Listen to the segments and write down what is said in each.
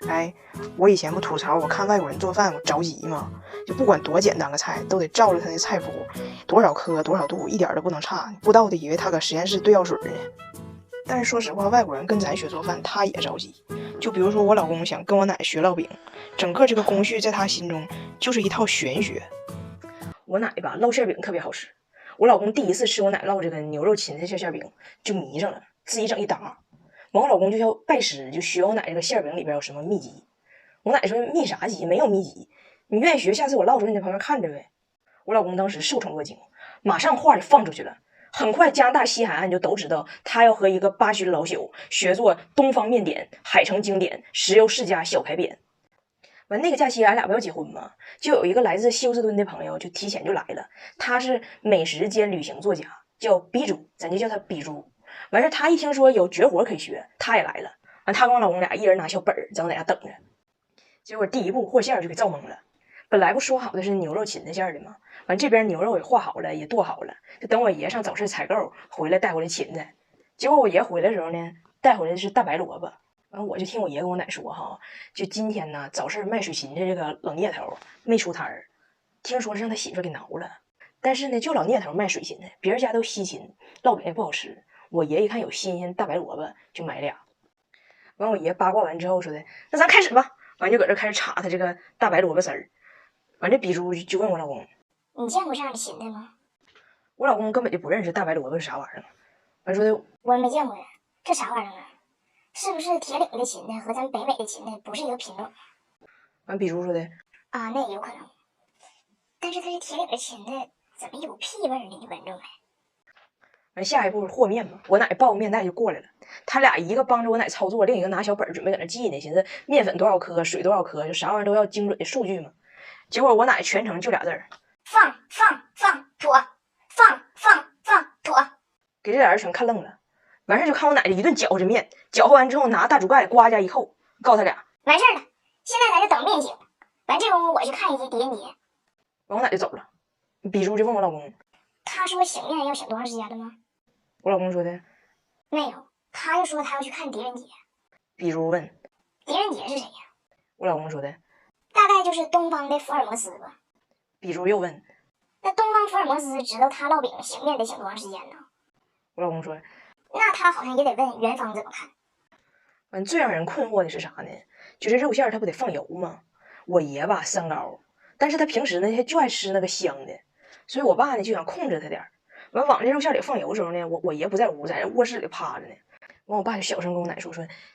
哎，我以前不吐槽我看外国人做饭我着急吗？就不管多简单个菜，都得照着他那菜谱，多少克多少度，一点都不能差。不知道的以为他搁实验室兑药水呢。但是说实话，外国人跟咱学做饭，他也着急。就比如说我老公想跟我奶学烙饼，整个这个工序在他心中就是一套玄学。我奶吧烙馅饼特别好吃，我老公第一次吃我奶烙这个牛肉芹菜馅饼就迷上了，自己整一打。完我老公就要拜师，就学我奶这个馅饼里边有什么秘籍。我奶说秘啥籍？没有秘籍，你愿意学，下次我烙出来你在旁边看着呗。我老公当时受宠若惊，马上话就放出去了。很快加拿大西海岸就都知道他要和一个巴军老朽学做东方面点、海城经典、石油世家小排扁。完那个假期俺俩不要结婚吗？就有一个来自休斯敦的朋友就提前就来了，他是美食兼旅行作家，叫比猪，咱就叫他比猪。完事他一听说有绝活可以学，他也来了。完他跟我老公俩一人拿小本儿在我在家等着。结果第一步和馅就给造懵了，本来不说好的是牛肉芹菜馅的吗？完这边牛肉也和好了，也剁好了，就等我爷上早市采购回来带回来芹菜。结果我爷回来的时候呢，带回来的是大白萝卜。完我就听我爷跟我奶说哈，就今天呢早市卖水芹菜这个老聂头没出摊儿，听说是让他媳妇给挠了。但是呢，就老聂头卖水芹菜，别人家都西芹，烙饼也不好吃。我爷一看有新鲜大白萝卜，就买俩。完我爷八卦完之后说的，那咱开始吧。完就搁这开始插他这个大白萝卜丝儿。完这比猪就问我老公，你见过这样的芹菜吗？我老公根本就不认识大白萝卜是啥玩意儿。完说的我也没见过呀，这啥玩意儿啊？是不是铁岭的芹菜和咱北美的芹菜不是一个品种？完比猪说的啊，那也有可能。但是它这铁岭的芹菜怎么有屁味呢？你闻着没？完下一步和面嘛，我奶抱个面袋就过来了，他俩一个帮着我奶操作，另一个拿小本准备搁那记呢，寻思面粉多少克，水多少克，就啥玩意儿都要精准的数据嘛。结果我奶全程就俩字儿：放妥，放妥，给这俩人全看愣了。完事就看我奶就一顿搅和着面，搅和完之后拿大竹盖呱家一扣，告诉他俩完事儿了，现在咱就等面醒。完这功夫我去看一集狄仁杰。完我奶就走了。比猪就问我老公，他说醒面要醒多长时间了吗？我老公说的没有，他又说他要去看狄仁杰。比猪问狄仁杰是谁呀？我老公说的大概就是东方的福尔摩斯吧。比猪又问那东方福尔摩斯知道他烙饼醒面得醒多长时间呢？我老公说那他好像也得问元芳怎么看。完最让人困惑的是啥呢？就是肉馅它不得放油吗？我爷吧三高，但是他平时呢他就爱吃那个香的，所以我爸呢就想控制他点儿。完往这肉馅里放油的时候呢，我爷不在屋，在卧室里趴着呢。完我爸就小声跟我奶说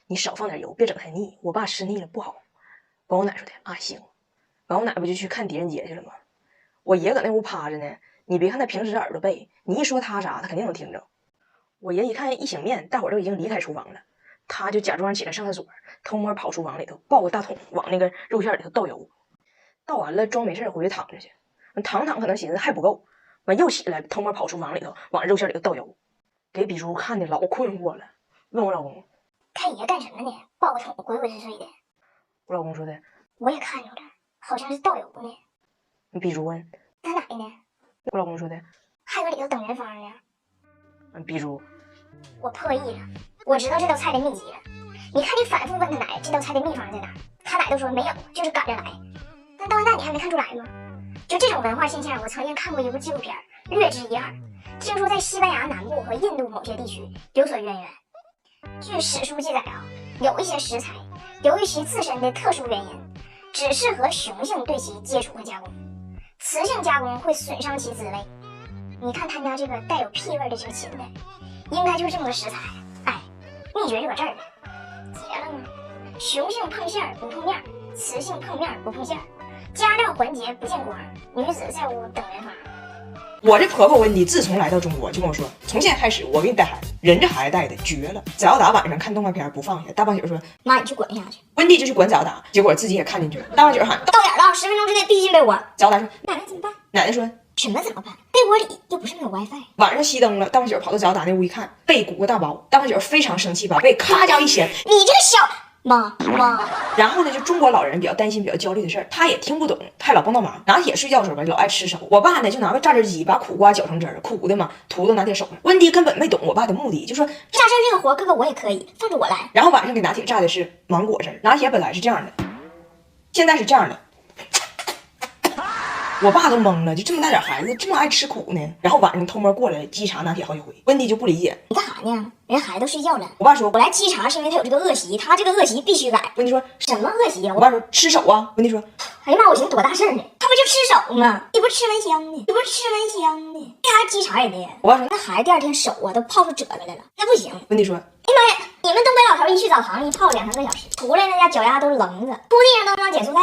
你少放点油，别整太腻，我爸吃腻了不好。完我奶说的啊行。完我奶不就去看狄仁杰去了吗？我爷搁那屋趴着呢，你别看他平时耳朵背，你一说他啥他肯定能听着。我爷一看一醒面，大伙都已经离开厨房了，他就假装起来上厕所，偷摸跑厨房里头抱个大桶往那个肉馅里头倒油，倒完了装没事回去躺着去，躺可能寻思还不够，完又起来偷摸跑厨房里头往肉馅里头倒油，给比猪看的老困惑了，问我老公看爷干什么呢？抱个桶鬼鬼祟祟的。我老公说的我也看着了，好像是倒油呢。比猪问他奶呢？我老公说的还搁里头等元芳呢。比猪我破译了，我知道这道菜的秘籍了。你看你反复问他奶这道菜的秘方在哪儿，他奶都说没有，就是赶着来。但到现在你还没看出来吗？就这种文化现象，我曾经看过一部纪录片，略知一二。听说在西班牙南部和印度某些地区有所渊源。据史书记载啊，有一些食材由于其自身的特殊原因，只适合雄性对其接触和加工，雌性加工会损伤其滋味。你看他家这个带有屁味的这个芹菜，应该就是这么个食材。哎，秘诀就搁这儿呢，结了吗？雄性碰馅不碰面，雌性碰面不碰馅，加料环节不见光，女子在屋等元芳。我这婆婆温迪自从来到中国就跟我说，从现在开始我给你带孩子，人这孩子带的绝了。早要打晚上看动画片不放下，大半宿说妈你去滚下去。温迪就去管早打，结果自己也看进去了，大半宿喊到点了，10分钟之内必须进被窝。早打说奶奶怎么办？奶奶说什么怎么办？被窝里又不是没有 WiFi。晚上熄灯了，大半宿跑到早打那屋一看，被鼓个大包，大半宿非常生气，把被咔家一掀，你这个小妈。然后呢，就中国老人比较担心、比较焦虑的事儿，他也听不懂，还老帮倒忙。拿铁睡觉的时候吧，老爱吃手。我爸呢，就拿个榨汁机把苦瓜搅成汁儿，苦的嘛，涂到拿铁手上。温迪根本没懂我爸的目的，就说榨汁这个活，哥哥我也可以，放着我来。然后晚上给拿铁榨的是芒果汁儿，拿铁本来是这样的，现在是这样的。我爸都懵了，就这么大点孩子这么爱吃苦呢？然后晚上偷摸过来稽查拿铁好几回，温迪就不理解，你干啥呢？人家孩子都睡觉了。我爸说，我来稽查是因为他有这个恶习，他这个恶习必须改。温迪说什么恶习呀？我爸说吃手啊。温迪说，哎呀妈，我寻思多大事儿呢？他不就吃手吗？你不吃蚊香呢？为啥还稽查人家？我爸说那孩子第二天手啊都泡出褶子来了，那不行。温迪说，哎妈呀！你们东北老头一去澡堂一泡2、3个小时，出来那家脚丫都是棱子，铺地上都能减速带，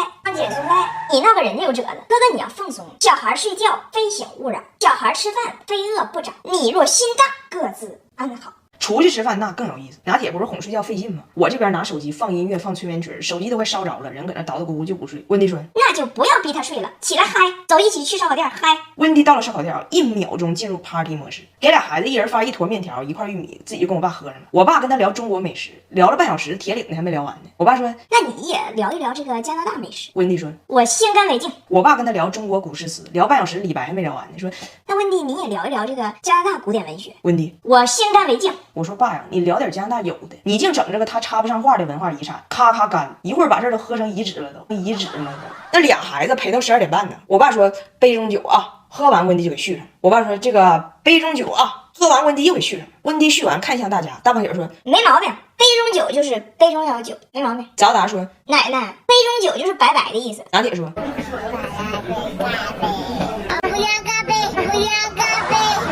你那个人家有褶子。哥哥你要放松，小孩睡觉非醒勿扰，小孩吃饭非饿不长。你若心大，各自安好。出去吃饭那更有意思，拿铁不是哄睡觉费劲吗？我这边拿手机放音乐放催眠曲，手机都快烧着了，人搁那叨叨咕咕就不睡。温迪说，那就不要逼他睡了，起来嗨，走一起去烧烤店嗨。温迪到了烧烤店，1秒钟进入 party 模式，给俩孩子一人发1坨面条1块玉米，自己就跟我爸喝上了。我爸跟他聊中国美食，聊了半小时，铁岭的还没聊完呢。我爸说，那你也聊一聊这个加拿大美食。温迪说，我先干为敬。我爸跟他聊中国古诗词，聊半小时，李白还没聊完呢。说，那温迪你也聊一聊这个加拿大古典文学。温迪，我先干为敬。我说爸呀，你聊点加拿大有的，你净整这个他插不上话的文化遗产，咔咔干，一会儿把这都喝成遗址了都。那俩孩子陪到12点半呢。我爸说杯中酒啊，喝完温迪就给续上。我爸说这个杯中酒啊，喝完温迪又给续上。温迪续完看向大家，大胖姐说没毛病，杯中酒就是杯中有酒，没毛病。早达说奶奶，杯中酒就是白白的意思。拿铁说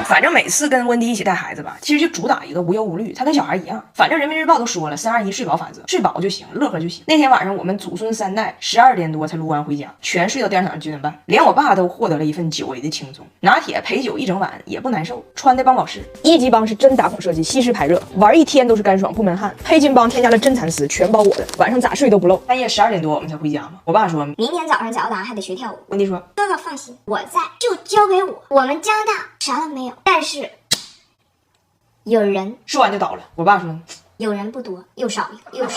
反正每次跟温迪一起带孩子吧，其实就主打一个无忧无虑，他跟小孩一样。反正人民日报都说了，3、2、1睡饱法则，睡饱就行，乐呵就行。那天晚上我们祖孙3代12点多才撸完回家，全睡到第二天早上9点半，连我爸都获得了一份久违的轻松。拿铁陪酒一整晚也不难受，穿的邦宝适1级帮是真打孔设计，吸湿排热，玩一天都是干爽不闷汗。黑金帮添加了真蚕丝，全包裹的，晚上咋睡都不漏。半夜12点多我们才回家嘛。我爸说明天早上早达还得学跳舞。温迪说哥哥放心，我在，就交给我。我们加拿大啥都没有，但是有人。说完就倒了。我爸说有人不多，又少一个。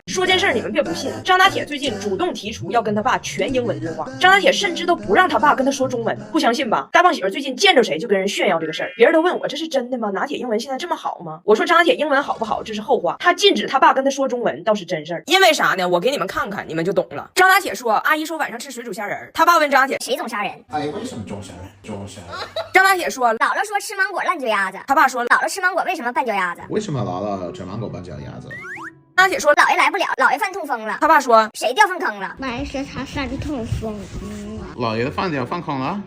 说件事你们别不信，张拿铁最近主动提出要跟他爸全英文对话，张拿铁甚至都不让他爸跟他说中文，不相信吧？大胖媳妇最近见着谁就跟人炫耀这个事儿，别人都问我这是真的吗？拿铁英文现在这么好吗？我说张拿铁英文好不好这是后话，他禁止他爸跟他说中文倒是真事儿。因为啥呢？我给你们看看，你们就懂了。张拿铁说，阿姨说晚上吃水煮虾仁，他爸问张拿铁谁总杀人？阿姨为什么总杀人？张拿铁说，姥姥说吃芒果烂脚丫子，他爸说姥姥吃芒果为什么拌脚丫子？为什么姥姥吃芒果拌脚丫子？张拿铁说，姥爷来不了，姥爷犯痛风了。他爸说，谁掉粪坑了？姥爷说他犯痛风姥爷的饭店放空了。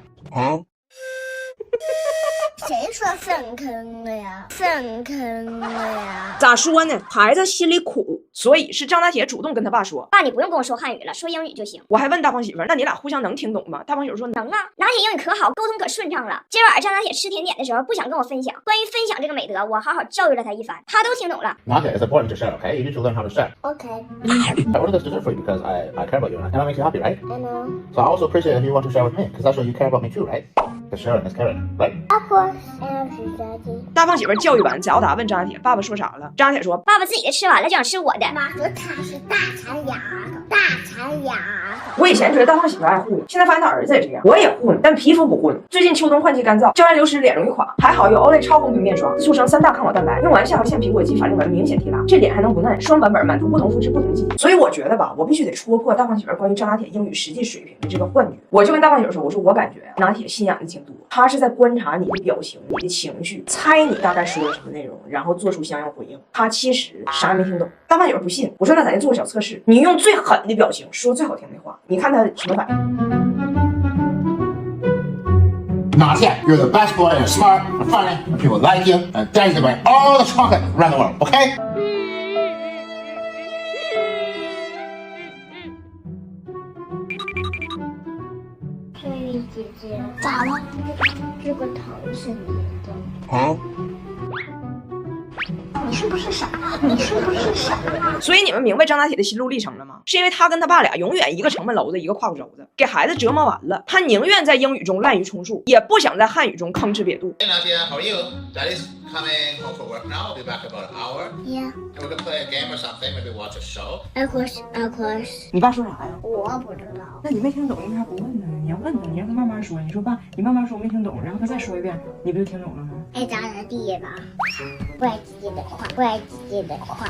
谁说粪坑了呀？粪坑了呀？咋说呢？孩子心里苦，所以是张拿铁主动跟他爸说，爸，你不用跟我说汉语了，说英语就行。我还问大胖媳妇，那你俩互相能听懂吗？大胖媳妇说能啊，拿铁英语可好，沟通可顺畅了。今晚上张拿铁吃甜点的时候不想跟我分享，关于分享这个美德，我好好教育了他一番，他都听懂了。拿铁 is important to share, okay? You need to learn how to share. Okay, I ordered this dessert for you because I care about you and I make you happy, right? I know. So I also appreciate if you want to share with me because that's what you care about me too, right? Because sharing is caring, right? Of course, I love you, Daddy. 大胖媳妇教育完，早达问张拿铁，爸爸说啥了？张拿铁说，爸爸自己的吃完了就想吃我的。妈说他是大馋丫头，大馋丫头。我以前觉得大胖媳妇爱护你，现在发现他儿子也这样。我也护你，但皮肤不护你。最近秋冬换季干燥，胶原流失，脸容易垮。还好有 Olay 超红屏面霜，促生3大抗老蛋白，用完下颌线苹果肌法令纹明显提拉，这脸还能不嫩。双版本满足不同肤质不同季节。所以我觉得吧，我必须得戳破大胖媳妇关于张拿铁英语实际水平的这个幻觉。我就跟大胖媳妇说，我说我感觉拿铁心眼子挺多，他是在观察你的表情、你的情绪，猜你大概说了什么内容，然后做出相应回应。他其实啥也没听懂。大胖媳妇不信，我说那咱就做个小测试，你用最狠的表情说最好听的话，你看他什么反应。Not yet. You're the best boy. You're smart. You're funny. And people like you. And Daddy's gonna buy all the chocolate around the world. Okay? 翠玉姐姐，咋了？这个头是你的。啊？你是不是傻？你是不是傻？所以你们明白张拿铁的心路历程了吗？是因为他跟他爸俩永远一个城门楼子一个胯骨轴子，给孩子折磨完了。他宁愿在英语中滥竽充数，也不想在汉语中吭哧瘪肚。Hey Nadia, how are you? Daddy's coming home from work now. I'll be back in about an hour. Yeah, And we're gonna play a game or something, maybe watch a show. of course, of course。你爸说啥呀？我不知道。那你没听懂，你为啥不问呢？你要问他，你让他慢慢说。你说爸，你慢慢说，我没听懂，然后他再说一遍，你不就听懂了吗？爱咋咋地吧，怪自己的话，怪自己的话。